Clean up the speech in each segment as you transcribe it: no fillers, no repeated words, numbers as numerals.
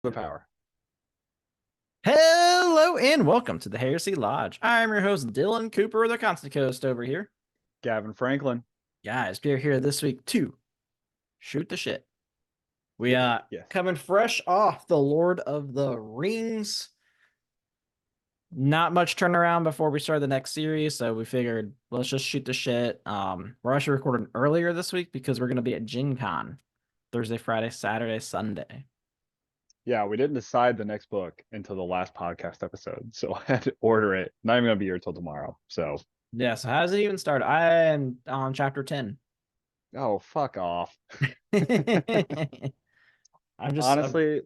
The power. Hello and welcome to the Heresy Lodge. I'm your host, Dylan Cooper, the Constant Coast over here. Gavin Franklin. Guys, we're here this week to shoot the shit. We Yes. coming fresh off the Lord of the Rings. Not much turnaround before we start the next series, so we figured let's just shoot the shit. We're actually recording earlier this week because we're gonna be at Gencon Thursday, Friday, Saturday, Sunday. Yeah, we didn't decide the next book until the last podcast episode, so I had to order it. Not even gonna be here till tomorrow. So, Yeah, so how does it even start? I am on chapter 10. oh, fuck off. I'm just Honestly,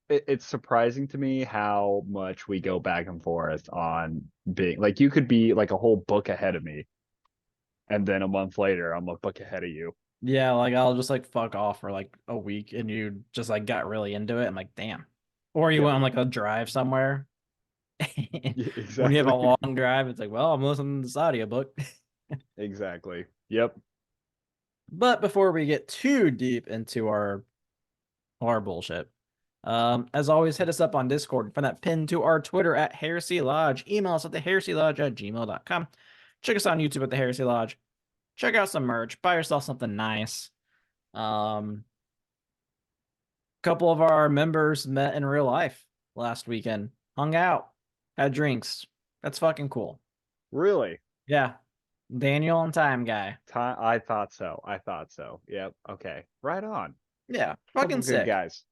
it's surprising to me how much we go back and forth on being like you could be like a whole book ahead of me, and then a month later I'm a book ahead of you. Yeah, like I'll just like fuck off for like a week and you just like got really into it. I'm like, damn. Or you Yep. went on like a drive somewhere. Yeah, When you have a exactly. long drive, it's like, well, I'm listening to this audiobook. Exactly. Yep. But before we get too deep into our bullshit, as always, hit us up on Discord. Find that pinned to our Twitter at Heresy Lodge. Email us at theheresylodge@gmail.com. Check us out on YouTube at the Heresy Lodge. Check out some merch. Buy yourself something nice. Um, Couple of our members met in real life last weekend, hung out, had drinks. That's fucking cool. Really? Yeah. Daniel and Time Guy. I thought so. I thought so. Yep. Okay. Right on. Yeah, fucking Couple good sick. guys.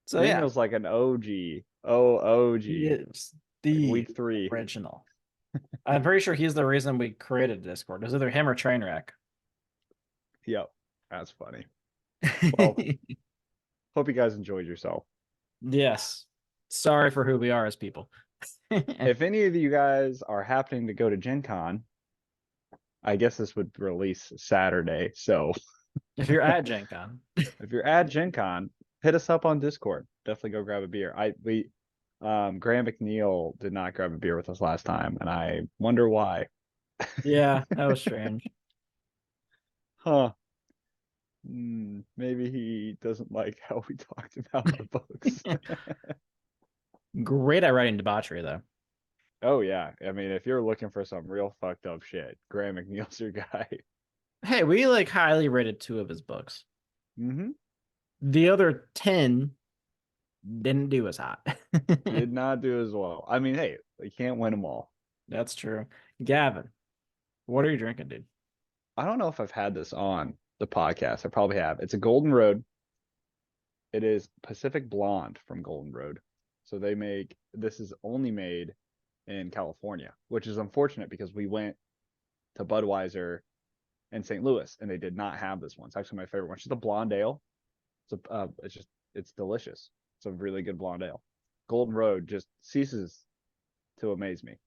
So yeah, Daniel's like an OG. Oh, he OG. is Like the week three. original. I'm pretty sure he's the reason we created Discord. It was either him or Trainwreck. Yep. That's funny. Well, hope you guys enjoyed yourself. Yes. Sorry for who we are as people. If any of you guys are happening to go to Gen Con, I guess this would release Saturday. So If you're at Gen Con. if you're at Gen Con, hit us up on Discord. Definitely go grab a beer. Graham McNeil did not grab a beer with us last time, and I wonder why. Yeah, that was strange. Huh. Maybe he doesn't like how we talked about the books. Great at writing debauchery, though. Oh yeah. I mean, if you're looking for some real fucked up shit, Graham McNeil's your guy. Hey, we like highly rated two of his books. Mm-hmm. The other 10 didn't do as hot. Did not do as well. I mean, hey, you can't win them all. That's true. Gavin, what are you drinking, dude? I don't know if I've had this on the podcast. I probably have. It's a Golden Road. It is Pacific Blonde from Golden Road. So they make this is only made in California, which is unfortunate because we went to Budweiser in St. Louis and they did not have this one. It's actually my favorite one. It's just a blonde ale. It's delicious. It's a really good blonde ale. Golden Road just ceases to amaze me.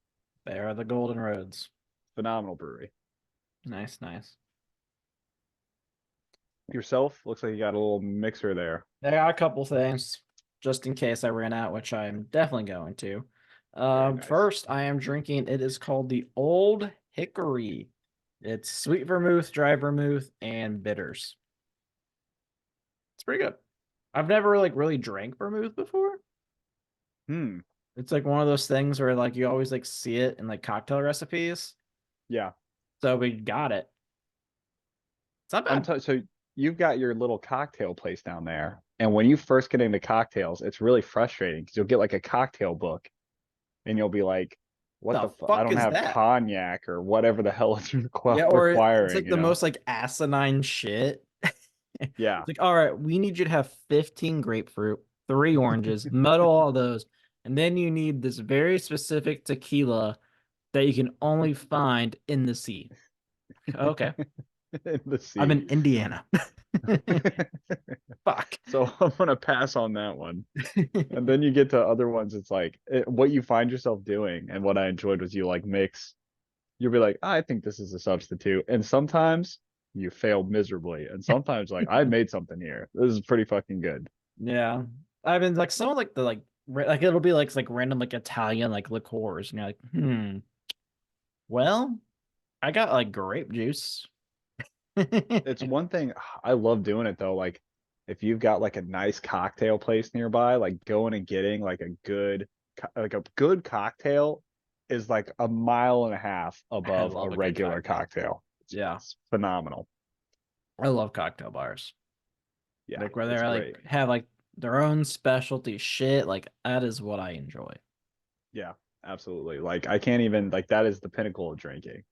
They are the Golden Roads. Phenomenal brewery. Nice, nice. Yourself looks like you got a little mixer there. I got a couple things just in case I ran out, which I'm definitely going to. Very nice. First, I am drinking, it is called the Old Hickory. It's sweet vermouth, dry vermouth, and bitters. It's pretty good. I've never like really drank vermouth before. Hmm. It's like one of those things where like you always like see it in like cocktail recipes. Yeah. So we got it. It's not bad. So you've got your little cocktail place down there, and when you first get into cocktails, it's really frustrating because you'll get like a cocktail book, and you'll be like, "What The the fuck? I fuck don't is have that? cognac or whatever the hell it's Yeah, or it's requiring." like the most like asinine shit. Yeah. It's like, all right, we need you to have 15 grapefruit, three oranges, muddle all those, and then you need this very specific tequila that you can only find in the sea. Okay. In the I'm sea. in Indiana. Fuck. So I'm gonna pass on that one. And then you get to other ones. It's like what you find yourself doing, and what I enjoyed was you like mix. You'll be like, I think this is a substitute, and sometimes you fail miserably, and sometimes like I made something here. This is pretty fucking good. Yeah. I've been like some of like the like it'll be like random like Italian like liqueurs, and you're like, well, I got like grape juice. It's one thing I love doing it though. Like if you've got like a nice cocktail place nearby, like going and getting like a good cocktail is like a mile and a half I above a love a good regular cocktail. cocktail. Yeah, It's phenomenal. I love cocktail bars. Yeah, Like where it's they're like great. have like their own specialty shit. Like that is what I enjoy. Yeah, absolutely. Like I can't even like that is the pinnacle of drinking.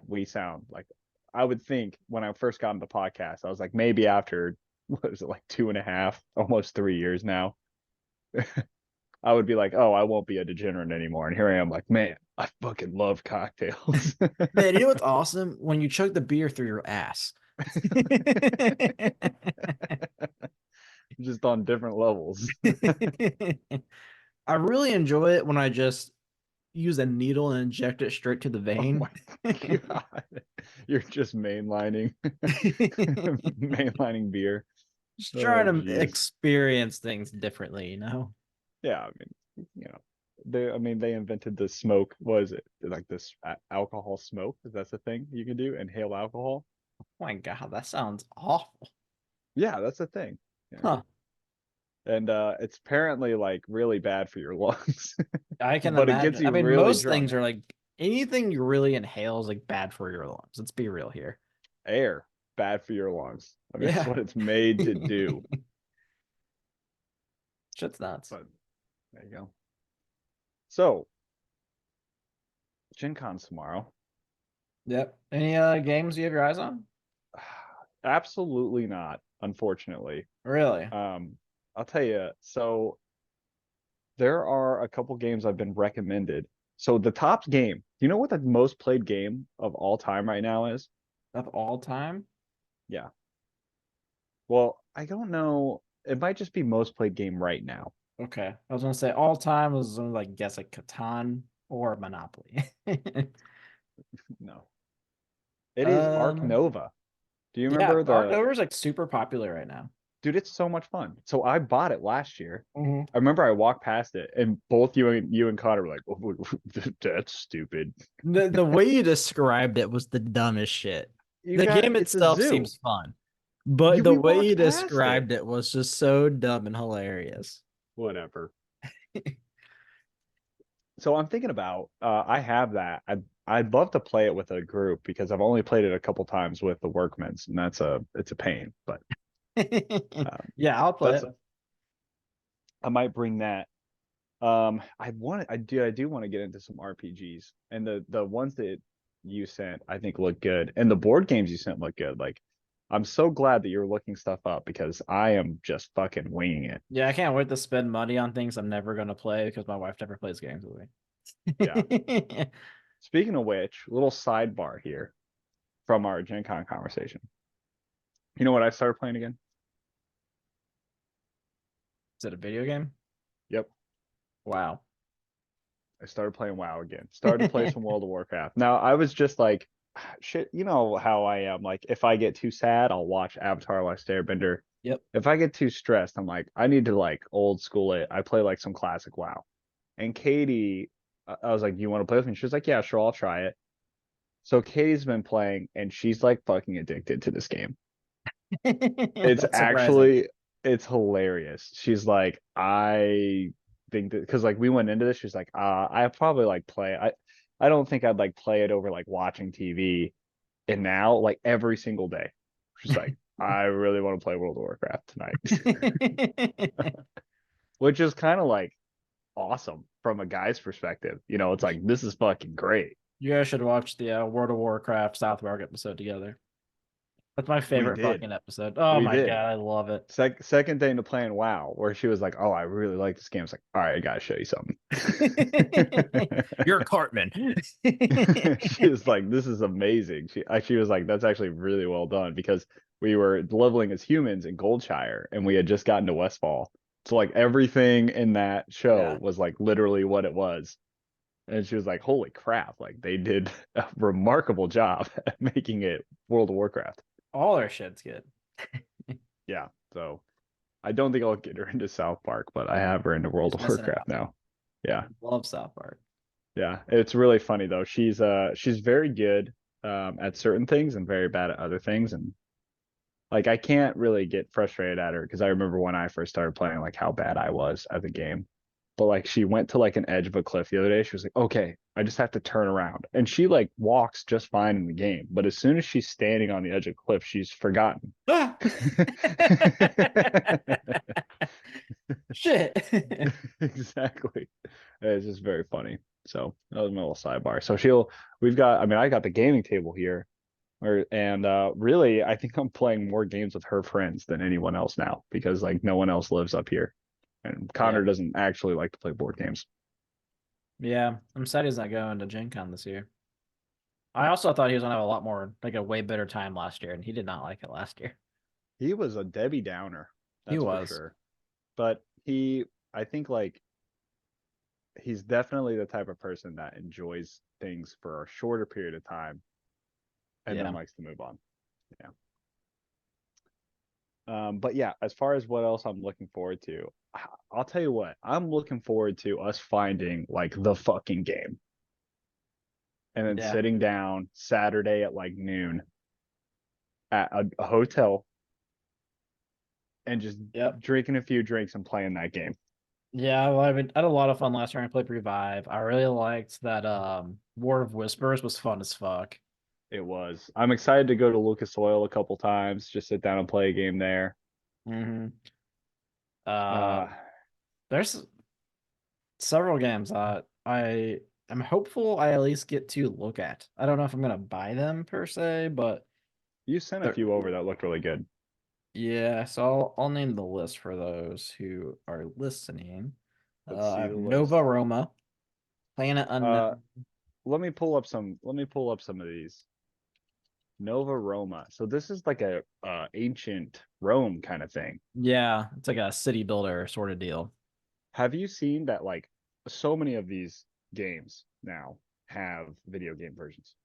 We sound like I would think when I first got into the podcast, I was like maybe after what is it like 2.5, almost 3 years now, I would be like, oh, I won't be a degenerate anymore. And here I am, like, man, I fucking love cocktails. Man, you know what's awesome? When you chug the beer through your ass. Just on different levels. I really enjoy it when I just use a needle and inject it straight to the Oh vein. my god. You're just mainlining beer. Just Oh trying to jeez. experience things differently, you know? Yeah, I mean, they invented the smoke. Was it like this alcohol smoke? Is that the thing you can do? Inhale alcohol? Oh my God, that sounds awful. Yeah, that's the thing. Yeah. Huh. And it's apparently like really bad for your lungs, I can but it gets imagine. I you mean, really most drunk. things are like anything you really inhale is like bad for your lungs. Let's be real here. Air, bad for your lungs. I mean, it's Yeah. what it's made to do. Shit's nuts. But there you go. So, Gen Con's tomorrow. Yep. Any games you have your eyes on? Absolutely not, unfortunately. Really? Um, I'll tell you. So there are a couple games I've been recommended. So the top game, do you know what the most played game of all time right now is? Of all time? Yeah. Well, I don't know. It might just be most played game right now. Okay. I was gonna say all time was like guess like Catan or Monopoly. No. It is Arc Um, Nova. Do you yeah, remember Ark the Nova is like super popular right now. dude, it's so much fun. So I bought it last year. Mhm. I remember I walked past it and both you and Connor were like, oh, that's stupid. The way you described it was the dumbest shit. The game It's a itself zoo. seems fun, but the We way you walked past it. described it was just so dumb and hilarious. Whatever. So I'm thinking about I have that. I'd love to play it with a group because I've only played it a couple times with the workmans, and it's a pain. But um, Yeah, I'll play that's it. I might bring that. I do want to get into some RPGs, and the ones that you sent I think look good, and the board games you sent look good. Like I'm so glad that you're looking stuff up because I am just fucking winging it. Yeah, I can't wait to spend money on things I'm never gonna play because my wife never plays games with Yeah. me. Speaking of which, little sidebar here from our Gen Con conversation. You know what I started playing again? Is it a video game? Yep. Wow. I started playing WoW again. Started to play some World of Warcraft. Now I was just like, shit, you know how I am. Like if I get too sad, I'll watch Avatar: Last Airbender. Yep. If I get too stressed, I'm like, I need to like old school it. I play like some classic WoW. And Katie, I was like, do you want to play with me? She was like, yeah, sure, I'll try it. So Katie's been playing, and she's like fucking addicted to this game. It's That's surprising. actually it's hilarious. She's like, I think that because like we went into this, she's like, I probably like play. I don't think I'd like play it over like watching TV. And now, like every single day, she's like, I really want to play World of Warcraft tonight, which is kind of like awesome from a guy's perspective. You know, it's like this is fucking great. You guys should watch the World of Warcraft South Park episode together. That's my We favorite did, fucking episode. Oh we my did. God, I love it. Second day into playing WoW, where she was like, "Oh, I really like this game." I was like, "All right, I gotta show you something." You're Cartman. She was like, "This is amazing." She was like, "That's actually really well done," because we were leveling as humans in Goldshire, and we had just gotten to Westfall. So like everything in that show Yeah, was like literally what it was. And she was like, "Holy crap! Like they did a remarkable job at making it World of Warcraft." all our shit's good. Yeah. So I don't think I'll get her into South Park, but I have her into World Just of missing out. Warcraft now. Yeah. Love South Park. Yeah. It's really funny though. She's very good at certain things and very bad at other things. And Like I can't really get frustrated at her because I remember when I first started playing, like how bad I was at the game. But like she went to like an edge of a cliff the other day. She was like, "Okay, I just have to turn around," and she like walks just fine in the game. But as soon as she's standing on the edge of a cliff, she's forgotten. Ah! Shit. Exactly. It's just very funny. So that was my little sidebar. So I mean, I got the gaming table here, and really, I think I'm playing more games with her friends than anyone else now because like no one else lives up here, and Yeah. Connor doesn't actually like to play board games. Yeah. I'm sad he's not going to Gen Con this year. I also thought he was gonna have a lot more, like a way better time last year, and he did not like it last year. He was a Debbie Downer, He that's for was. sure. But I think like he's definitely the type of person that enjoys things for a shorter period of time and then Yeah. likes to move on. Yeah. But yeah, as far as what else I'm looking forward to, I'll tell you what, I'm looking forward to us finding like the fucking game and then Yeah. sitting down Saturday at like noon at a hotel and just Yep. drinking a few drinks and playing that game. Yeah, well, I had a lot of fun last year. I played Revive. I really liked that War of Whispers was fun as fuck. It was. I'm excited to go to Lucas Oil a couple times, just sit down and play a game there. Hmm. Uh, There's several games that I am hopeful I at least get to look at. I don't know if I'm gonna buy them per se, but you sent a they're, few over that looked really good. yeah, so I'll name the list for those who are listening. Let's I see have the Nova list. Roma, Planet Uh, Unknown. let me pull up some of these. Nova Roma. So this is like a ancient Rome kind of thing. Yeah, it's like a city builder sort of deal. Have you seen that like so many of these games now have video game versions?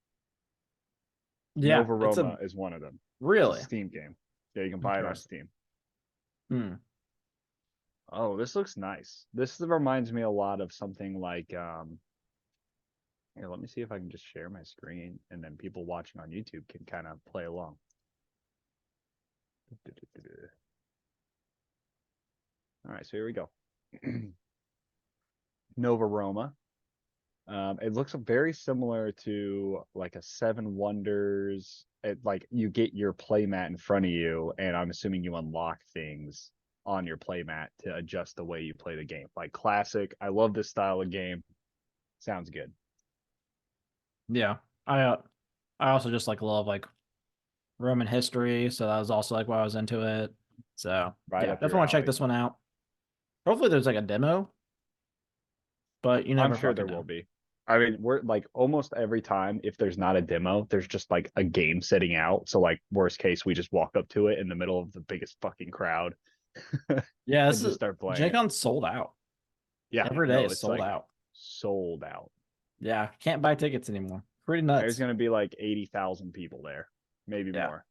Yeah, Nova it's a Roma is one of them. It's a really Steam game. Yeah, you can buy it on interesting. Steam. Hmm. Oh, this looks nice. This reminds me a lot of something like here, let me see if I can just share my screen and then people watching on YouTube can kind of play along. All right, so here we go. Nova Roma. It looks very similar to like a Seven Wonders. Like you get your playmat in front of you, and I'm assuming you unlock things on your playmat to adjust the way you play the game. Like classic. I love this style of game. Sounds good. Yeah. I uh, I also just like love like Roman history, so that was also like why I was into it. So Right yeah, up your definitely want to check alley. this one out. Hopefully there's like a demo, but you I'm never sure fucking there will know. be. I mean, we're like almost every time, if there's not a demo, there's just like a game sitting out. So, like, worst case, we just walk up to it in the middle of the biggest fucking crowd Yeah, and this just is start playing it. Gen sold out. Yeah, Every day no, is it's sold like out. sold out. Yeah, can't buy tickets anymore. Pretty There's nuts. going to be like 80,000 people there, maybe Yeah, more.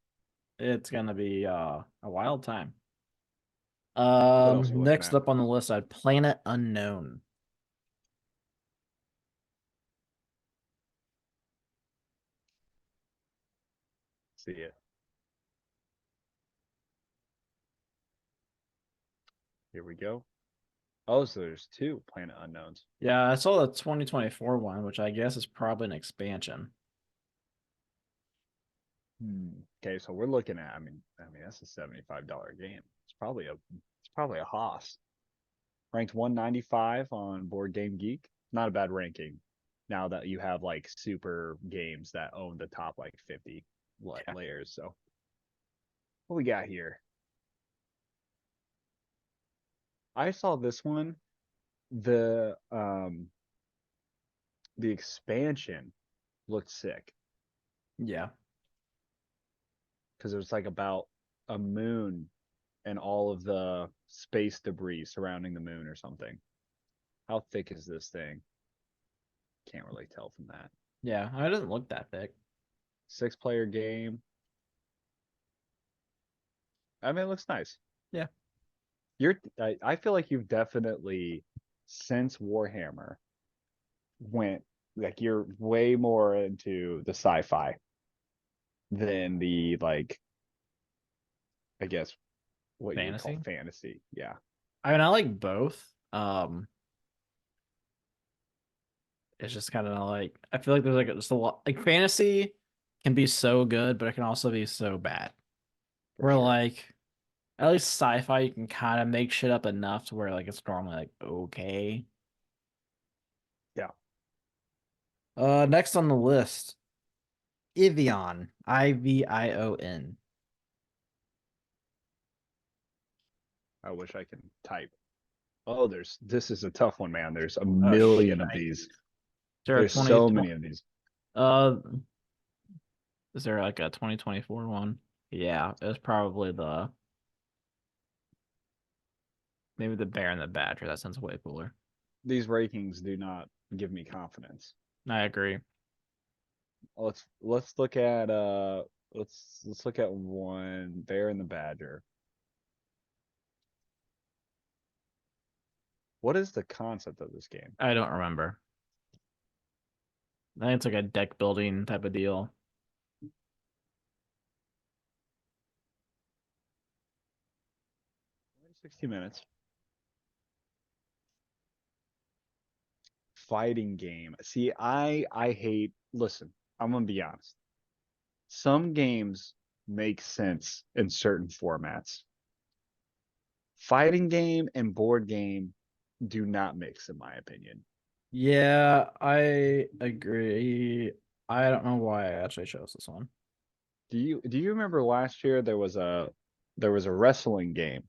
it's gonna be a wild time. What else are you looking Next at? up on the list, I had Planet Unknown. See it. Here we go. Oh, so there's two Planet Unknowns. Yeah, I saw the 2024 one, which I guess is probably an expansion. Okay, so we're looking at, I mean, that's a $75 game. It's probably a Haas. Ranked 195 on Board Game Geek. Not a bad ranking. Now that you have like super games that own the top like 50 Yeah. layers. So what we got here? I saw this one. The the expansion looked sick Yeah. because it was like about a moon and all of the space debris surrounding the moon or something. How thick is this thing? Can't really tell from that. Yeah, it doesn't look that thick. 6 player game. I mean, it looks nice. Yeah. I feel like you've definitely since Warhammer went like you're way more into the sci-fi than the like I guess what you would call Fantasy. fantasy. Yeah. I mean, I like both. It's just kind of like I feel like there's like just a lot like fantasy can be so good, but it can also be so bad. For Where sure. like at least sci-fi you can kind of make shit up enough to where like it's normally like okay. Yeah. Next on the list, Ivion, Ivion. I wish I can type. Oh, this is a tough one, man. There's a Oh shit, million of I these. there are There's 20, so many of these. uh is there like a 2024 one? Yeah, it was probably the maybe the Bear and the Badger. That sounds way cooler. These rankings do not give me confidence. I agree. Let's look at let's look at one Bear and the Badger. What is the concept of this game? I don't remember. I think it's like a deck building type of deal. 60 minutes. Fighting game. See, I hate. Listen, I'm gonna be honest. Some games make sense in certain formats. Fighting game and board game do not mix, in my opinion. Yeah, I agree. I don't know why I actually chose this one. Do you remember last year there was a wrestling game?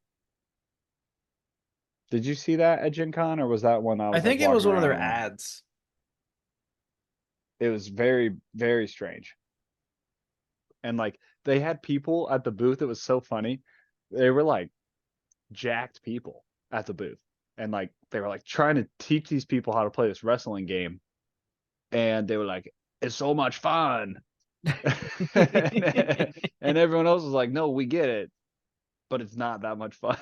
Did you see that at Gen Con, or was that one I I was like think it was walking one of around their and went? ads. It was very, very strange. And like they had people at the booth, it was so funny. They were like jacked people at the booth. And like they were like trying to teach these people how to play this wrestling game. And they were like, it's so much fun. And everyone else was like, no, we get it, but it's not that much fun.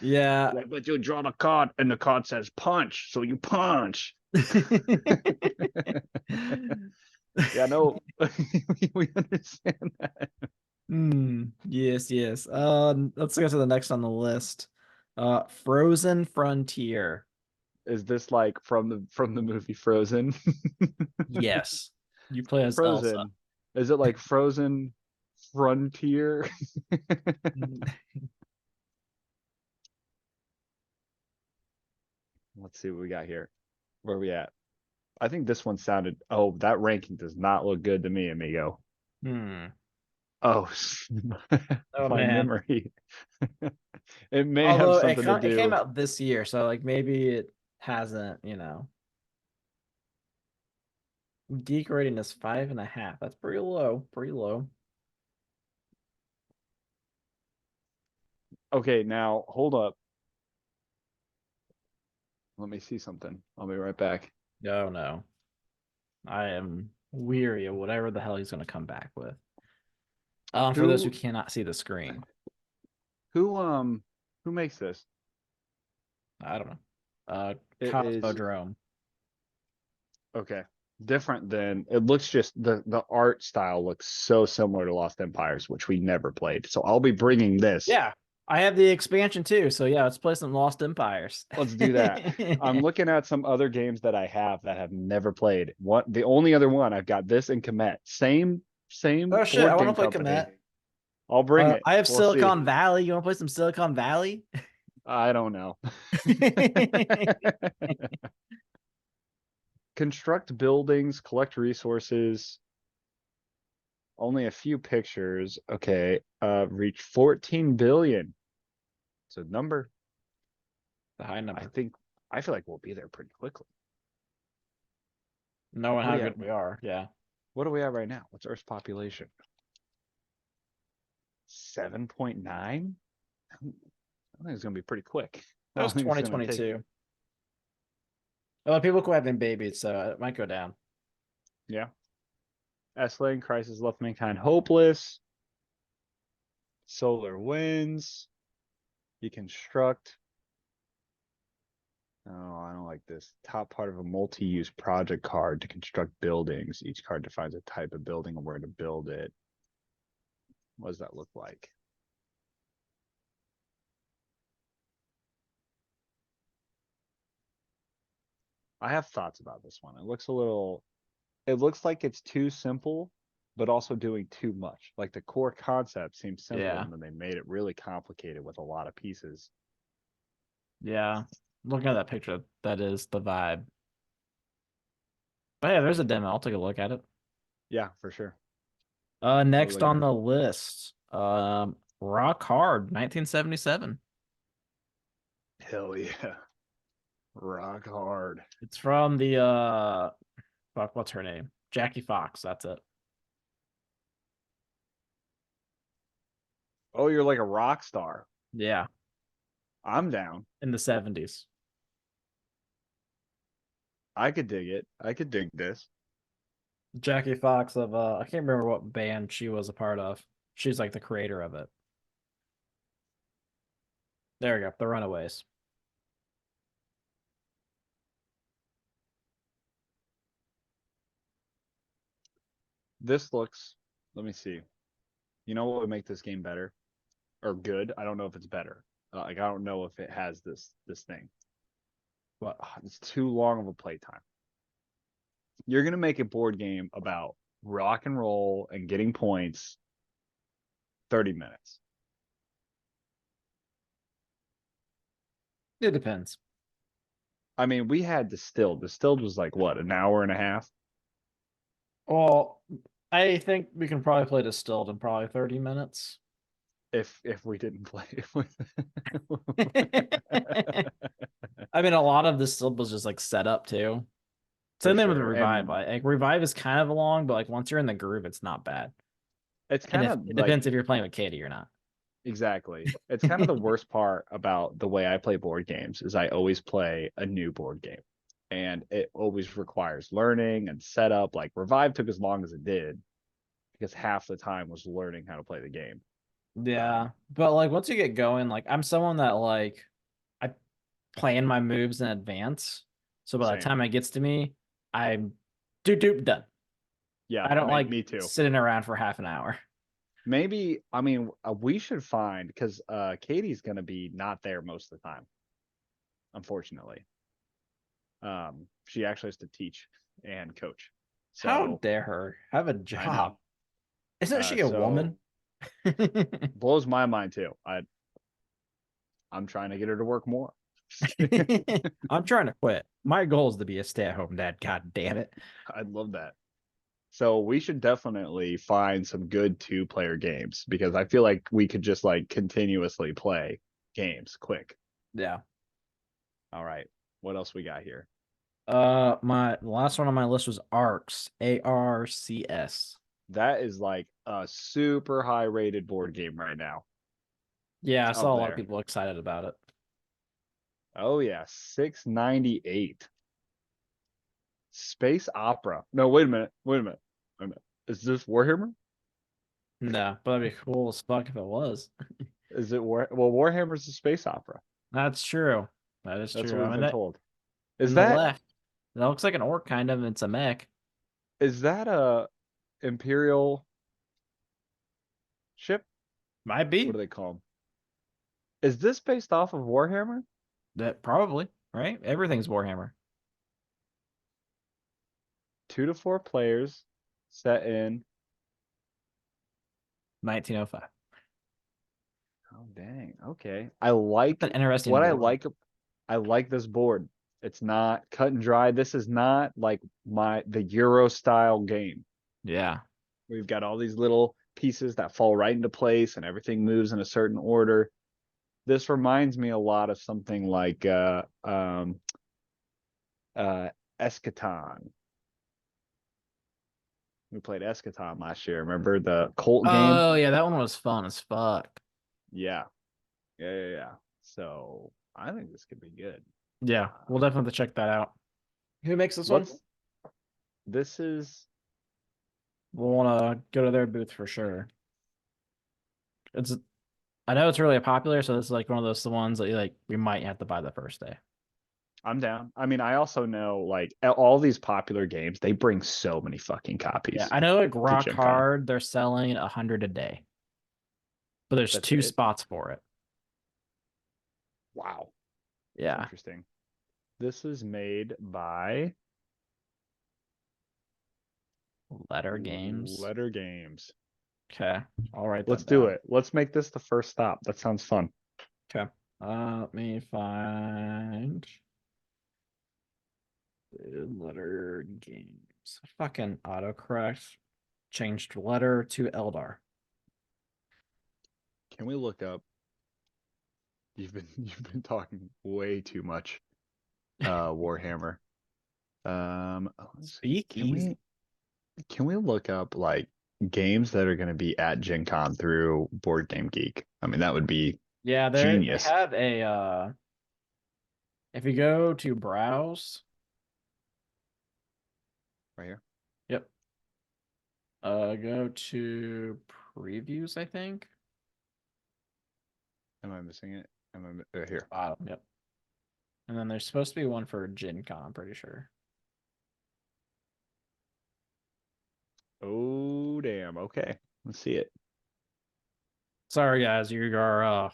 Yeah. Like, but you draw the card and the card says punch, so you punch. Yeah, no, we understand that. Yes, yes. Let's go to the next on the list. Frozen Frontier. Is this like from the movie Frozen? Yes. You play as Elsa. Frozen. Is it like Frozen Frontier? Let's see what we got here. Where are we at? I think this one sounded. Oh, that ranking does not look good to me, amigo. Hmm. Oh, Oh my man. memory. It may have Although something to it came do. out this year, so like maybe it hasn't, Geek rating is 5.5. That's pretty low. Pretty low. Okay, now hold up. Let me see something. I'll be right back. No, no. I am weary of whatever the hell he's gonna come back with. For those who Who cannot see the screen. who who makes this? I don't know. It is Cosmodrome. okay. Different than it looks just the art style looks so similar to Lost Empires, which we never played. So I'll be bringing this. Yeah. I have the expansion too, so yeah, let's play some Lost Empires. Let's do that. I'm looking at some other games that I have never played. What the only other one I've got this and Comet. Same Oh shit, I board want to game play company. Comet. I'll bring it. I have We'll see. Silicon Valley. You want to play some Silicon Valley? I don't know. Construct buildings, collect resources. Only a few pictures. Okay. Reach 14 billion. It's a number. The high I number. think I feel like we'll be there pretty quickly. Knowing What are how we at? good we are. Yeah. What are we at right now? What's Earth's population? 7.9? I think it's gonna be pretty quick. That I don't was think it's gonna take. 2022. Well, people quit having babies, so it might go down. Yeah. S-Lane crisis left mankind hopeless. Solar winds. Deconstruct. Oh, I don't like this. Top part of a multi-use project card to construct buildings. Each card defines a type of building and where to build it. What does that look like? I have thoughts about this one. It looks like it's too simple, but also doing too much. Like the core concept seems simple, Yeah. and then they made it really complicated with a lot of pieces. Yeah. Looking at that picture, that is the vibe. But yeah, there's a demo. I'll take a look at it. Yeah, for sure. Next Totally. on the list, Rock Hard, 1977. Hell yeah. Rock hard. It's from the fuck, what's her name? Jackie Fox, that's it. Oh, you're like a rock star. Yeah, I'm down. in the 70s. I could dig it. I could dig this. Jackie Fox of I can't remember what band she was a part of. She's like the creator of it. There we go, The Runaways. This looks, let me see. You know what would make this game better or good? I don't know if it's better. Like I don't know if it has this thing, but it's too long of a playtime. You're gonna make a board game about rock and roll and getting points. 30 minutes. It depends. I mean, we had Distilled. Distilled was like what, an hour and a half? Well, I think we can probably play Distilled in probably 30 minutes. If we didn't play. I mean, a lot of Distilled was just like set up too. For Same thing with sure. Revive. And Like Revive is kind of long, but like once you're in the groove, it's not bad. it's And kind if of it like depends if you're playing with Katie or not. exactly. It's kind of the worst part about the way I play board games is I always play a new board game. And it always requires learning and setup. Like Revive took as long as it did because half the time was learning how to play the game. Yeah, but like once you get going, like I'm someone that like I plan my moves in advance. So by the Same. time it gets to me, I'm doop done. Yeah, I don't like me too. sitting around for half an hour. Maybe, I mean, we should find because Katie's gonna be not there most of the time, unfortunately. She actually has to teach and coach. How So dare her have a I job? know. Isn't she a So woman? blows my mind too. I'm trying to get her to work more. I'm trying to quit. My goal is to be a stay-at-home dad. God damn it. I'd love that. So we should definitely find some good two-player games because I feel like we could just like continuously play games quick. Yeah. All right. What else we got here? My last one on my list was ARCS. ARCS. That is like a super high rated board game right now. Yeah, I It's up saw a lot of there. people excited about it. Oh yeah, 698. Space opera. No, wait a minute. Wait a minute. Wait a minute. Is this Warhammer? No, but that'd be cool as fuck if it was. Is it Well, Warhammer's a space opera. That's true. That is That's true. what I we've mean been that told. in Is the that left. That looks like an orc kind of, and it's a mech. is that a Imperial ship? Might What be. do they call them? Is this based off of Warhammer? That probably, right? Everything's Warhammer. 2 to 4 players set in. 1905. Oh dang. Okay. I like That's an interesting what board. I like this board. It's not cut and dry. This is not like the Euro style game. Yeah. We've got all these little pieces that fall right into place and everything moves in a certain order. This reminds me a lot of something like uh Eschaton. We played Eschaton last year. Remember the Colt game? Oh yeah, that one was fun as fuck. Yeah. Yeah. So I think this could be good. Yeah, we'll definitely have to check that out. Who makes this one? What's this is We'll want to go to their booth for sure. It's I know it's really popular, so this is like one of those ones that like we might have to buy the first day. I'm down. I mean, I also know like all these popular games, they bring so many fucking Yeah, copies I know like to Rock Gen Con. Hard, they're selling 100 a day. but there's That's two it. spots for it. Wow. That's Yeah, interesting. This is made by letter games. Letter Games. Okay, I'll write Let's that do down. it. Let's make this the first stop. That sounds fun. Okay, let me find the letter games. Fucking autocorrect changed letter to Eldar. Can we look up? You've been talking way too much. Warhammer. Let's see. Speak easy. Can we look up like games that are going to be at Gen Con through Board Game Geek? I mean, that would be Yeah, they genius. have a if you go to browse, Right here. yep. Go to previews, I think. Am I missing it? Here? Bottom, yep. And then there's supposed to be one for Gen Con, I'm pretty sure. Oh, damn. Okay. Let's see it. Sorry guys, you are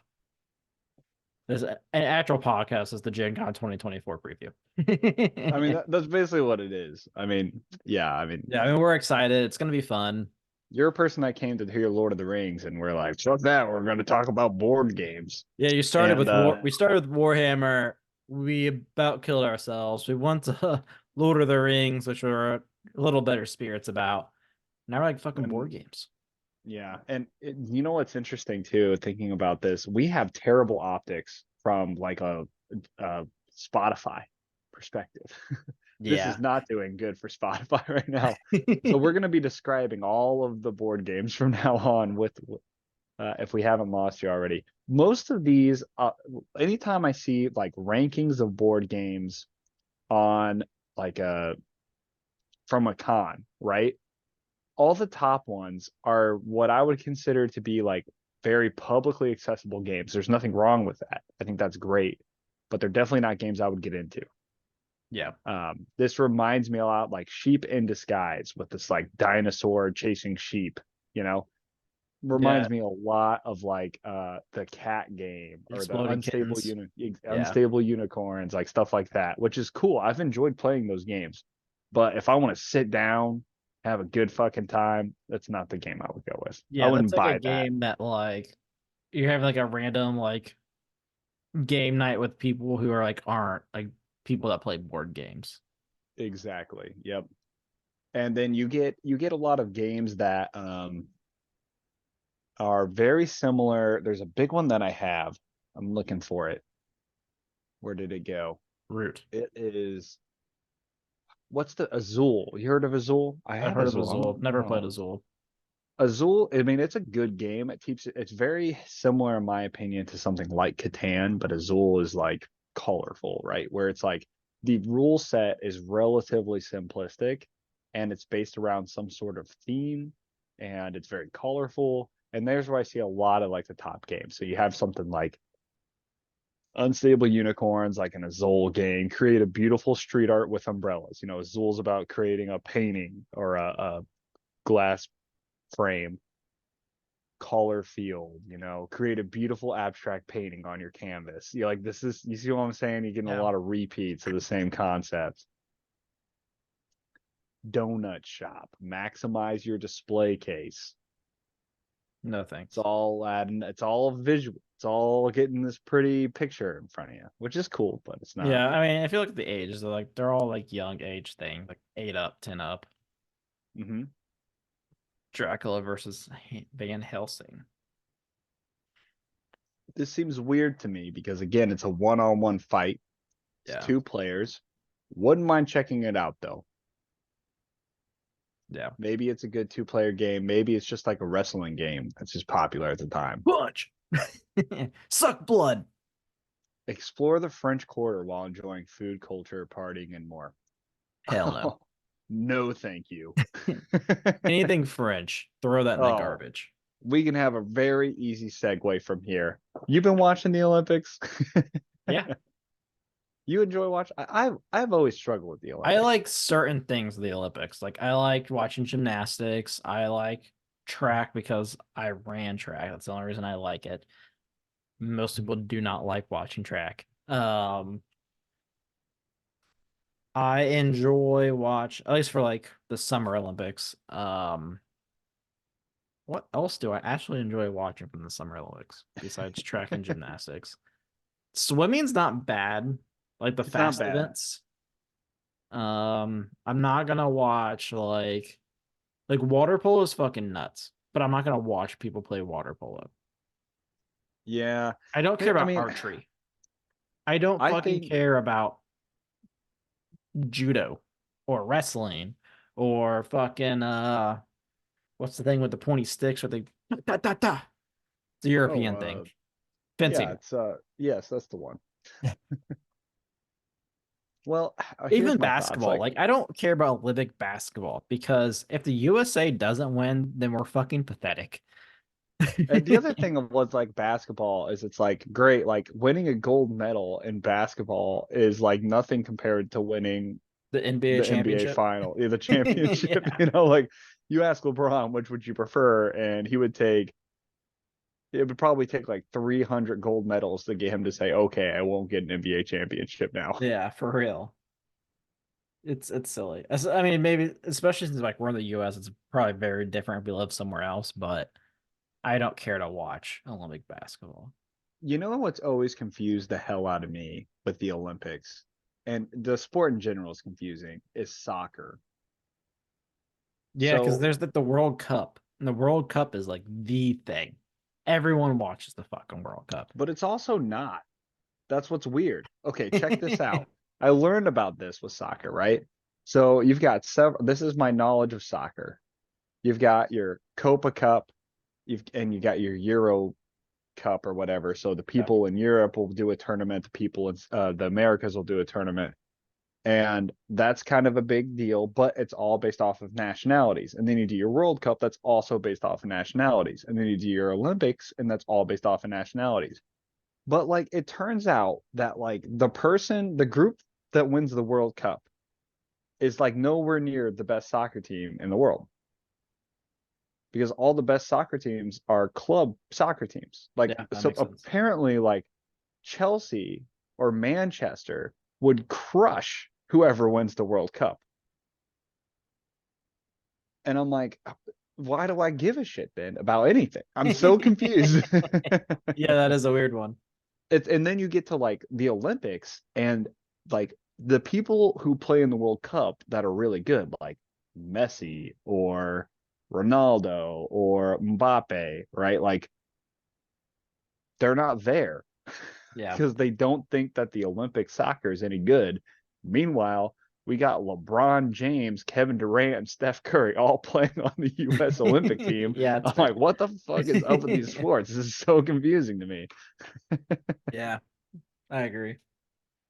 this an actual podcast is the Gen Con 2024 preview. I mean, that's basically what it is. I mean, yeah. I mean, Yeah, I mean we're excited. It's gonna be fun. you're a person that came to hear Lord of the Rings, and we're like, fuck that. We're going to talk about board games. Yeah, you started And with we started with Warhammer. We about killed ourselves. We went to Lord of the Rings, which were a little better spirits about. Now we're like fucking and board games. yeah, and you know what's interesting too, thinking about this, we have terrible optics from like a Spotify perspective. This is Yeah. not doing good for Spotify right now. So we're going to be describing all of the board games from now on with if we haven't lost you already. Most of these, anytime I see like rankings of board games on like a from a con, right? All the top ones are what I would consider to be like very publicly accessible games. There's nothing wrong with that. I think that's great, but they're definitely not games I would get into. Yeah. This reminds me a lot like Sheep in Disguise with this like dinosaur chasing sheep, you know, Yeah. reminds me a lot of like the cat game or the Exploding kittens. Yeah. unstable unicorns, like stuff like that, which is cool. I've enjoyed playing those games. But if I want to sit down, have a good fucking time, that's not the game I would go with. I Yeah, that's wouldn't like a buy that. game that like you have like a random like game night with people who are like aren't like people that play board games. Exactly. Yep. And then you get a lot of games that are very similar. There's a big one that I have. I'm looking for it. Where did it go? Root. It is what's the Azul? You heard of Azul? I I've have heard of Azul. Azul. Never played Oh. Azul. Azul, I mean, it's a good game. It's very similar, in my opinion, to something like Catan, but Azul is like colorful, right? Where it's like the rule set is relatively simplistic and it's based around some sort of theme and it's very colorful. And there's where I see a lot of like the top games. So you have something like Unstable Unicorns, like an Azul game, create a beautiful street art with umbrellas. You know, Azul's about creating a painting or a glass frame, color field, you know, create a beautiful abstract painting on your canvas. You like this is you see what I'm saying? You're getting a Yeah. lot of repeats of the same concepts. Donut shop, maximize your display case. No thanks. It's all visual. It's all getting this pretty picture in front of you, which is cool, but it's not. Yeah, I mean, I feel like the ages they're all like young age thing, like 8 up, 10 up. Mm-hmm. Dracula versus Van Helsing. This seems weird to me because again, it's a one-on-one fight. It's Yeah. two players. Wouldn't mind checking it out though. Yeah. Maybe it's a good two-player game. Maybe it's just like a wrestling game that's just popular at the time. Punch. Suck blood. Explore the French Quarter while enjoying food, culture, partying, and more. Hell no. No, thank you. Anything French, throw that in the Oh, garbage. we can have a very easy segue from here. You've been watching the Olympics. Yeah. You enjoy watching? I've always struggled with the I Olympics. like certain things of the Olympics. Like I like watching gymnastics. I like track because I ran track. That's the only reason I like it. Most people do not like watching track. I enjoy watch at least for like the Summer Olympics. What else do I actually enjoy watching from the Summer Olympics besides track and gymnastics? Swimming's not bad, like the It's not fast bad. events. I'm not gonna watch like water polo is fucking nuts, but I'm not gonna watch people play water polo. Yeah. I don't care I about mean, archery. I don't I fucking think, care about judo or wrestling or fucking what's the thing with the pointy sticks where they da, da, da, da. It's a oh, European thing. yeah, Fencing. it's yes, that's the one. Well, Even here's my thoughts. basketball. Like, Like I don't care about Olympic basketball because if the USA doesn't win, then we're fucking pathetic. the other thing was like basketball is it's like great, like winning a gold medal in basketball is like nothing compared to winning The NBA the NBA championship. final, the championship. Yeah. Like you ask LeBron which would you prefer, and it would probably take like 300 gold medals to get him to say, okay, I won't get an NBA championship now. Yeah, for real. It's silly. I mean, maybe especially since like we're in the US, it's probably very different if we live somewhere else, but I don't care to watch Olympic basketball. You know what's always confused the hell out of me with the Olympics, and the sport in general is confusing, is soccer. Yeah, because So, there's like the World Cup, and the World Cup is like the thing. Everyone watches the fucking World Cup. but it's also not. That's what's weird. Okay, check this out. I learned about this with soccer, right? So you've got several. This is my knowledge of soccer. You've got your Copa Cup, you got your Euro Cup or whatever. So the Yeah. people in Europe will do a tournament. The people in the Americas will do a tournament, and that's kind of a big deal. But it's all based off of nationalities. And then you do your World Cup, that's also based off of nationalities. And then you do your Olympics, and that's all based off of nationalities. But like it turns out that like the group that wins the World Cup is like nowhere near the best soccer team in the world because all the best soccer teams are club soccer teams. Like Yeah, that so makes sense. apparently like Chelsea or Manchester would crush whoever wins the World Cup. And I'm like, why do I give a shit then about anything? I'm so confused. Yeah, that is a weird one. And then you get to like the Olympics and like the people who play in the World Cup that are really good, like Messi or Ronaldo or Mbappe, right? Like they're not there Yeah. because they don't think that the Olympic soccer is any good. Meanwhile, we got LeBron James, Kevin Durant, and Steph Curry all playing on the U.S. Olympic team. Yeah, it's I'm fair. like, what the fuck is up with these sports? This is so confusing to me. Yeah, I agree.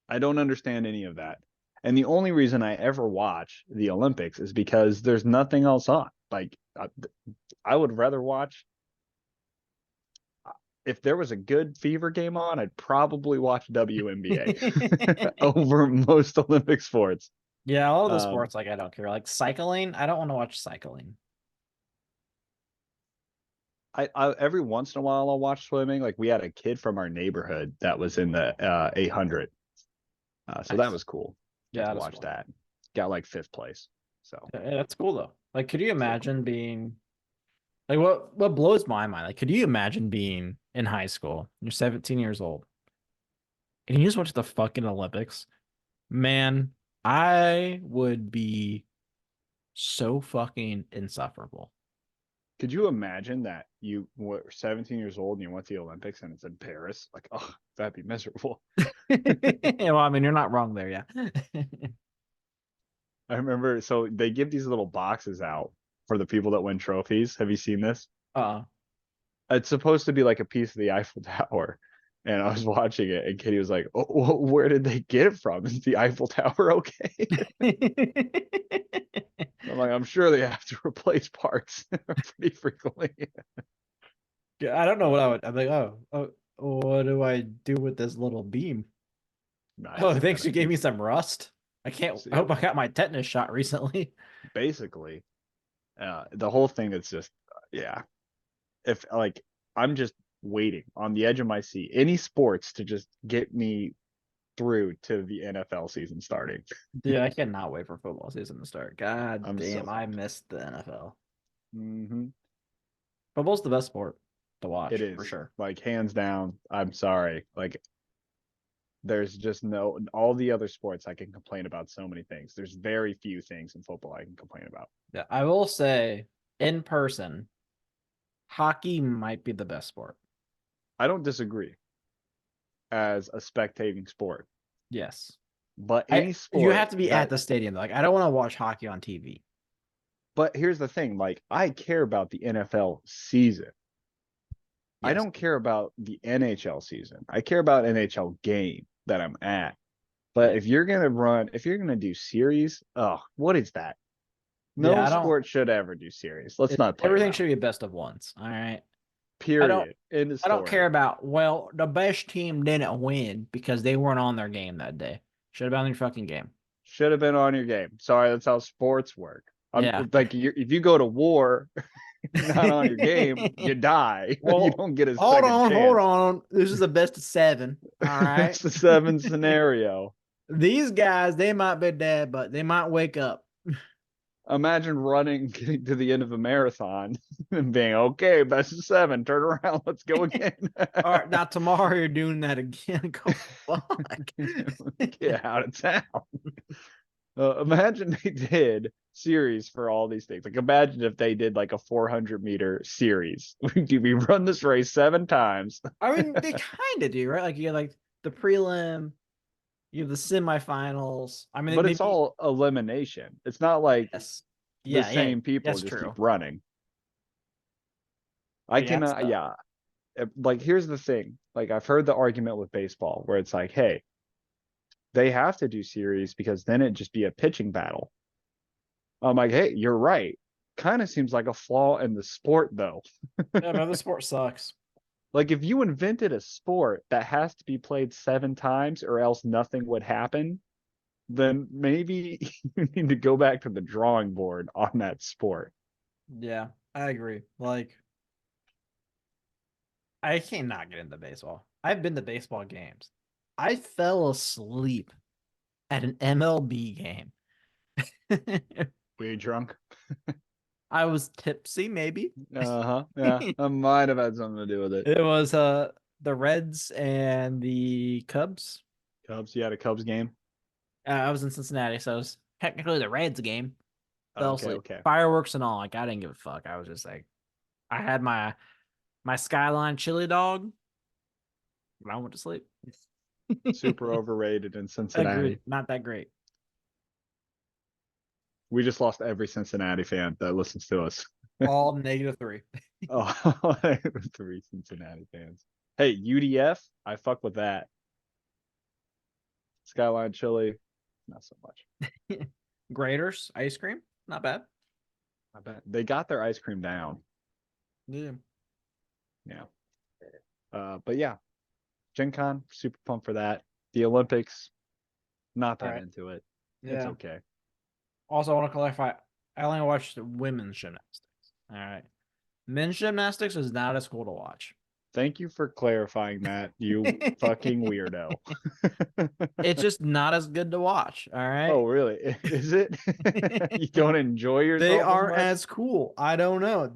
I don't understand any of that. And the only reason I ever watch the Olympics is because there's nothing else on. Like, I would rather watch, if there was a good fever game on, I'd probably watch WNBA over most Olympic sports. Yeah, all of the Um, sports like I don't care. Like cycling, I don't want to watch cycling. I every once in a while I'll watch swimming. Like we had a kid from our neighborhood that was in the 800, so that Nice. was cool. Got Yeah, to that is watch fun. that. Got like fifth place. So Yeah, that's cool though. Like, could you yeah. imagine being like what blows my mind? Like, could you imagine being in high school? You're 17 years old, and you just watch the fucking Olympics? Man, I would be so fucking insufferable. Could you imagine that you were 17 years old and you went to the Olympics and it's in Paris? Like, oh, that'd be miserable. Well, I mean, you're not wrong there, yeah. I remember, so they give these little boxes out for the people that win trophies. Have you seen this? Uh, It's supposed to be like a piece of the Eiffel Tower. And I was watching it, and Katie was like, "Oh, where did they get it from? Is the Eiffel Tower okay?" I'm like, "I'm sure they have to replace parts pretty frequently." I don't know what Uh, I would. I'm like, oh, what do I do with this little beam? I Oh, just thanks. gotta You gave me some rust. I can't. I yeah, hope I got my tetanus shot recently. basically the whole thing is just Yeah. If like I'm just waiting on the edge of my seat, any sports to just get me through to the NFL season starting. Dude, I cannot wait for football season to start. God I'm so damn, I pumped. missed the NFL. Hmm. Football's the best sport to It watch for is sure. like hands down. I'm sorry. Like there's just no all the other sports I can complain about so many things. There's very few things in football I can complain about. Yeah, I will say in person, hockey might be the best sport. I don't disagree as a spectating sport, Yes. but I any You have sport to be at that the stadium. Like I don't want to watch hockey on TV. but here's the thing, like I care about the NFL season. I Yes. don't care about the NHL season. I care about NHL game that I'm at. But Yeah. if you're gonna do series, oh, what is that? Yeah, No I don't sport should ever do series. Let's not play everything around. should be best of ones. All right. I don't Period. End of I don't care story. about, well, the best team didn't win because they weren't on their game that day. Should have been on your fucking game. Should have been on your game. Sorry, that's how sports work. I'm Yeah. like if you go to war, not on your game, you die. You Well, don't get a second hold chance. on. This is the best of 7. All right. It's the seven scenario. These guys, they might be dead, but they might wake up. Imagine running, getting to the end of a marathon and being okay, best of seven, turn around, let's go again. All right, now tomorrow you're doing that again. Go fuck. Get out of town. Imagine they did series for all these things. Like imagine if they did like a 400-meter series. We run this race 7 times. I mean, they kind of do, right? Like you have like the prelim, you have the semifinals. I mean, But it's maybe all elimination. It's not like yes, the yeah, yeah, same people that's just keep true. running. I But yeah, it's cannot, tough. yeah. Like here's the thing. Like I've heard the argument with baseball where it's like, hey, they have to do series because then it'd just be a pitching battle. I'm like, hey, you're right. Kind of seems like a flaw in the sport though. Yeah, but the sport sucks. Like if you invented a sport that has to be played 7 times or else nothing would happen, then maybe you need to go back to the drawing board on that sport. Yeah, I agree. Like, I cannot get into baseball. I've been to baseball games. I fell asleep at an MLB game. Were you drunk? I was tipsy, maybe. Uh-huh. Yeah. I might have had something to do with it. It was the Reds and the Cubs. Cubs, you had a Cubs game? I was in Cincinnati, so it was technically the Reds game. Fell Okay, asleep. okay. Fireworks and all. Like I didn't give a fuck. I was just like, I had my Skyline chili dog, and I went to sleep. Super overrated in Agreed. Cincinnati. Not that great. We just lost every Cincinnati fan that listens to us. All -3. Oh, 3 Cincinnati fans. Hey, UDF, I fuck with that. Skyline Chili, not so much. Graders ice cream, not bad. I bet they got their ice cream down. Yeah. Yeah. But yeah, Gencon, super pumped for that. The Olympics, not All that right. into it. It's Yeah. okay. Also, I want to clarify. I only watched women's gymnastics. All right. Men's gymnastics is not as cool to watch. Thank you for clarifying that, you fucking weirdo. It's just not as good to watch. All Oh, right. really? Is it? You don't enjoy They yourself as aren't much? as cool. I don't know.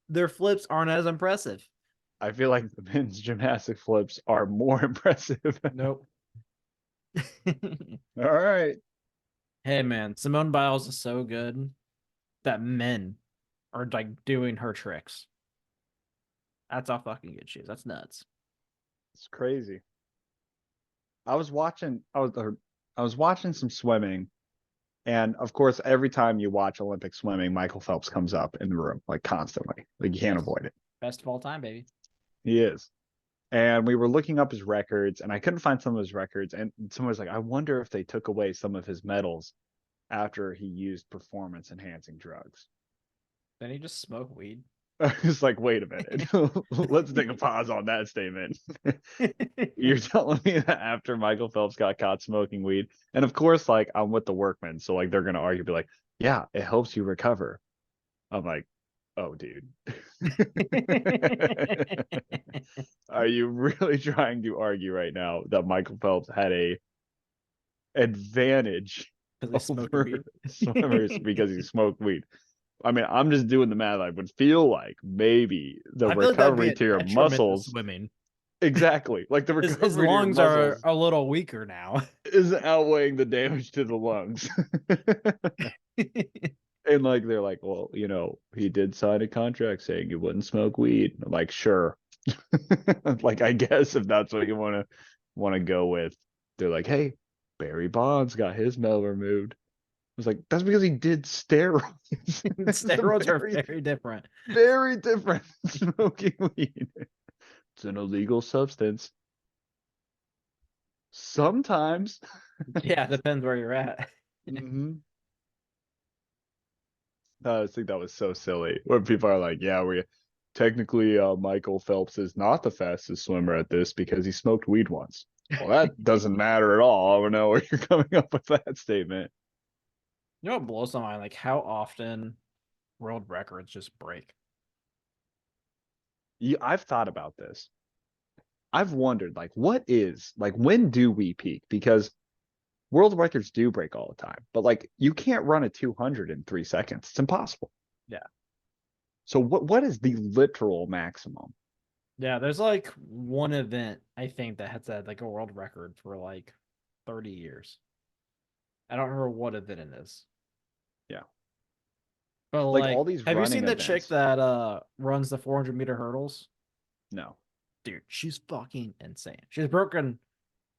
Their flips aren't as impressive. I feel like the men's gymnastic flips are more impressive. Nope. All right. Hey man, Simone Biles is so good that men are like doing her tricks. That's how fucking good she is. That's nuts. It's crazy. I was watching I was watching some swimming, and of course every time you watch Olympic swimming, Michael Phelps comes up in the room like constantly. Like you can't Yes. avoid it. Best of all time, baby. He is. And we were looking up his records and I couldn't find some of his records, and someone was like, I wonder if they took away some of his medals after he used performance enhancing drugs. Then he just smoke weed. I was like, wait a minute. Let's take a pause on that statement. You're telling me that after Michael Phelps got caught smoking weed, and of course, like I'm with the workmen, so like they're gonna argue, be like, yeah, it helps you recover. I'm like, Oh, dude. Are you really trying to argue right now that Michael Phelps had a advantage Because they smoked over weed. swimmers because he smoked weed? I mean, I'm just doing the math. I would feel like maybe the I feel like that'd be recovery a to your detriment to muscles, swimming. exactly, like the His recovery to your lungs are muscles a little weaker now. isn't outweighing the damage to the lungs. And like they're like, well, he did sign a contract saying he wouldn't smoke weed. I'm like, sure. Like, I guess if that's what you want to go with. They're like, hey, Barry Bonds got his medal removed. I was like, that's because he did steroids. It's a Steroids are very, very different. very different than smoking weed. It's an illegal substance. Sometimes. Yeah, depends where you're at. Hmm. I just think that was so silly when people are like, yeah, we technically Michael Phelps is not the fastest swimmer at this because he smoked weed once. Well, that doesn't matter at all. I don't know where you're coming up with that statement. You know what blows my mind? Like how often world records just break. I've thought about this. I've wondered, like, when do we peak? Because world records do break all the time, but like, you can't run a 200 in 3 seconds. It's impossible. Yeah. So what is the literal maximum? Yeah, there's like one event I think that has had like a world record for like 30 years. I don't remember what event it is. Yeah, But like all like, these have you running seen the chick events. that runs the 400-meter hurdles? No. Dude, she's fucking insane. She's broken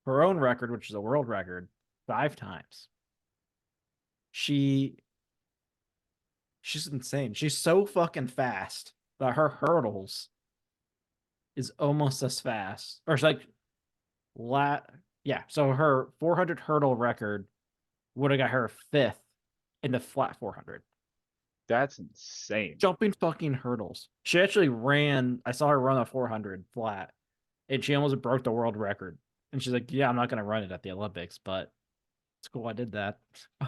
her own record, which is a world record, 5 times. She she's insane. She's so fucking fast that her hurdles is almost as fast. Or it's like la yeah, so her 400 hurdle record would have got her fifth in the flat 400. That's insane. Jumping fucking hurdles. She actually ran, I saw her run a 400 flat, and she almost broke the world record. And she's like, yeah, I'm not going to run it at the Olympics, but it's cool. I did that.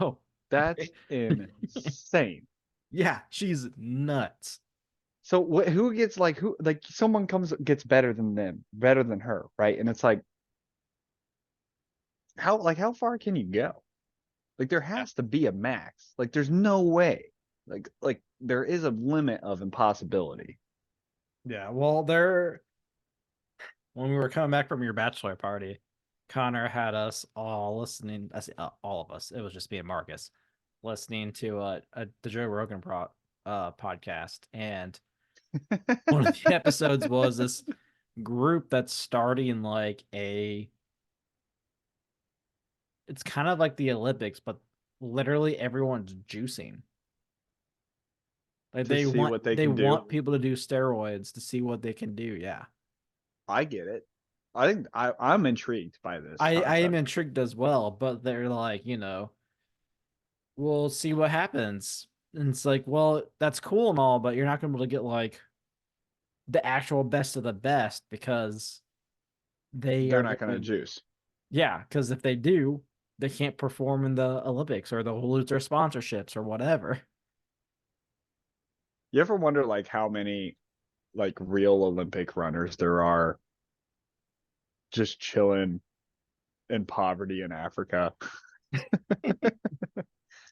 Oh, That's okay. insane. Yeah, she's nuts. So who gets like who like someone comes gets better than them, better than her, right? And it's like how far can you go? Like there Yeah. has to be a max. Like there's no way. Like there is a limit of impossibility. Yeah. Well, when we were coming back from your bachelor party, Connor had us all listening. I say all of us. It was just me and Marcus listening to the Joe Rogan podcast, and one of the episodes was this group that's starting like a. It's kind of like the Olympics, but literally everyone's juicing. Like To see what they they can do. want people to do steroids to see what they can do. Yeah. I get it. I think I'm intrigued by this I am concept. intrigued as well, but they're like, we'll see what happens. And it's like, well, that's cool and all, but you're not gonna be able to get like the actual best of the best because they They're are not going to going, juice. yeah, because if they do, they can't perform in the Olympics or they'll lose their sponsorships or whatever. You ever wonder like how many like real Olympic runners there are just chilling in poverty in Africa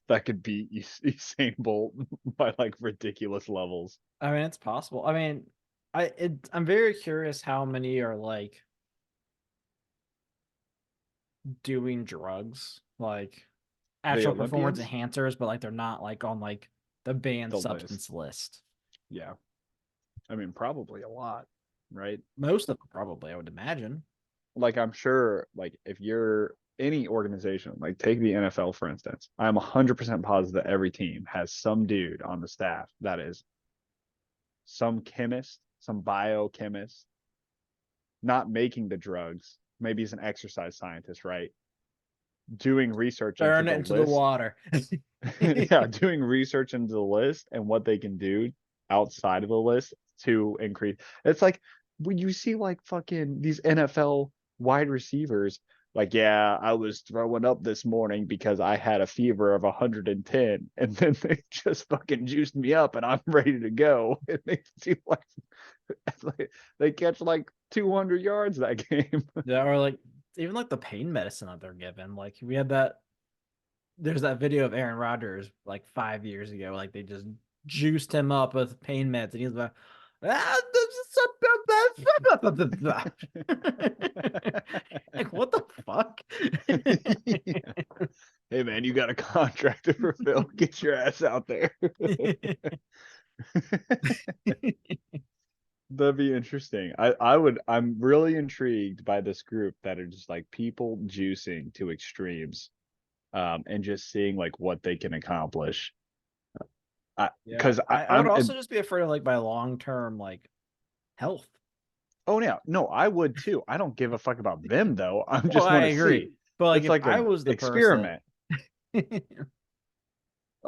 that could beat Usain Bolt by like ridiculous levels? I mean, it's possible. I mean, I'm very curious how many are like doing drugs, like The actual performance Olympians, enhancers, but like they're not like on like the banned the list. substance list. Yeah. I mean, probably a lot, right? Most of them probably, I would imagine. Like, I'm sure, like, if you're any organization, like, take the NFL, for instance, I'm 100% positive that every team has some dude on the staff that is some chemist, some biochemist, not making the drugs. Maybe he's an exercise scientist, right? Doing research into Burn it the into the list. water. Yeah, doing research into the list and what they can do outside of the list to increase. It's like when you see like fucking these NFL wide receivers Like, yeah, I was throwing up this morning because I had a fever of 110, and then they just fucking juiced me up, and I'm ready to go. And they do like they catch like 200 yards that game. Yeah, or like even like the pain medicine that they're given. Like we had that. There's that video of Aaron Rodgers like 5 years ago. Like they just juiced him up with pain meds, and he's like, like what the fuck? Hey man, you got a contract to fulfill. Get your ass out there. That'd be interesting. I'm really intrigued by this group that are just like people juicing to extremes, and just seeing like what they can accomplish. Yeah, Because I would also just be afraid of like my long term like health. oh yeah, no, I would too. I don't give a fuck about them though. I Well, just I want to agree. see. But like It's if like I an was the person, experiment.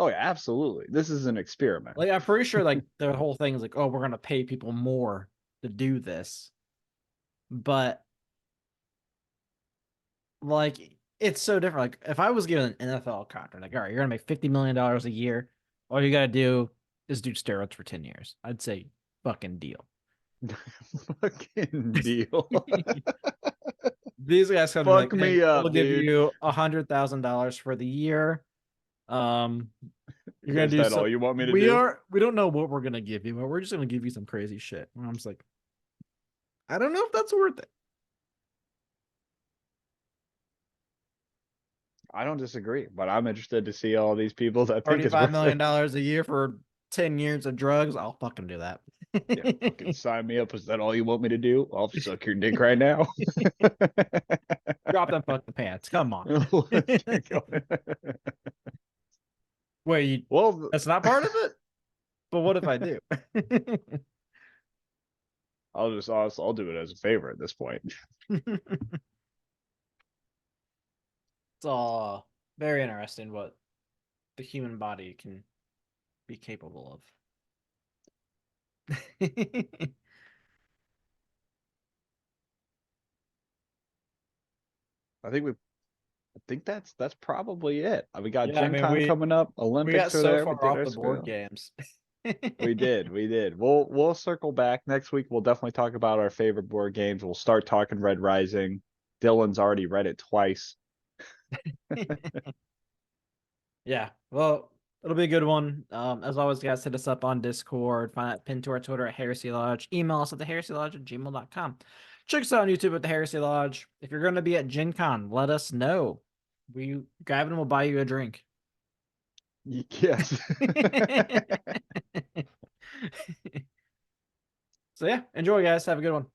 Oh yeah, absolutely. This is an experiment. like I'm pretty sure like the whole thing is like, oh, we're gonna pay people more to do this. But like it's so different. Like if I was given an NFL contract, like, all right, you're gonna make $50 million a year. All you gotta do is do steroids for 10 years. I'd say fucking deal. Fucking deal. These guys come to me Fuck like, hey, me we'll up, give dude. you $100,000 for the year. Um, you're gonna Is do that all so. you want me to We do? are. We don't know what we're gonna give you, but we're just gonna give you some crazy shit. And I'm just like, I don't know if that's worth it. I don't disagree, but I'm interested to see all these people that think it's Thirty-five worth million it. dollars a year for 10 years of drugs. I'll fucking do that. Yeah, fucking sign me up. Is that all you want me to do? I'll suck your dick right now. Drop them fucking pants. Come on. Let's get going. Wait, Well, that's not part of it. But what if I do? I'll do it as a favor at this point. It's all very interesting what the human body can be capable of. I think that's probably it. We got Yeah, I Gen mean Con coming up. we got Olympics are so there. We far did off our the board spiel. games. We did. We'll circle back next week. We'll definitely talk about our favorite board games. We'll start talking Red Rising. Dylan's already read it twice. Yeah, well, it'll be a good one. As always, guys, hit us up on Discord. Find that pin to our Twitter at Heresy Lodge. Email us at theheresiolodge@gmail.com. Check us out on YouTube at the Heresy Lodge. If you're going to be at Gen Con, let us know. Gavin will buy you a drink. Yes. So yeah, enjoy, guys. Have a good one.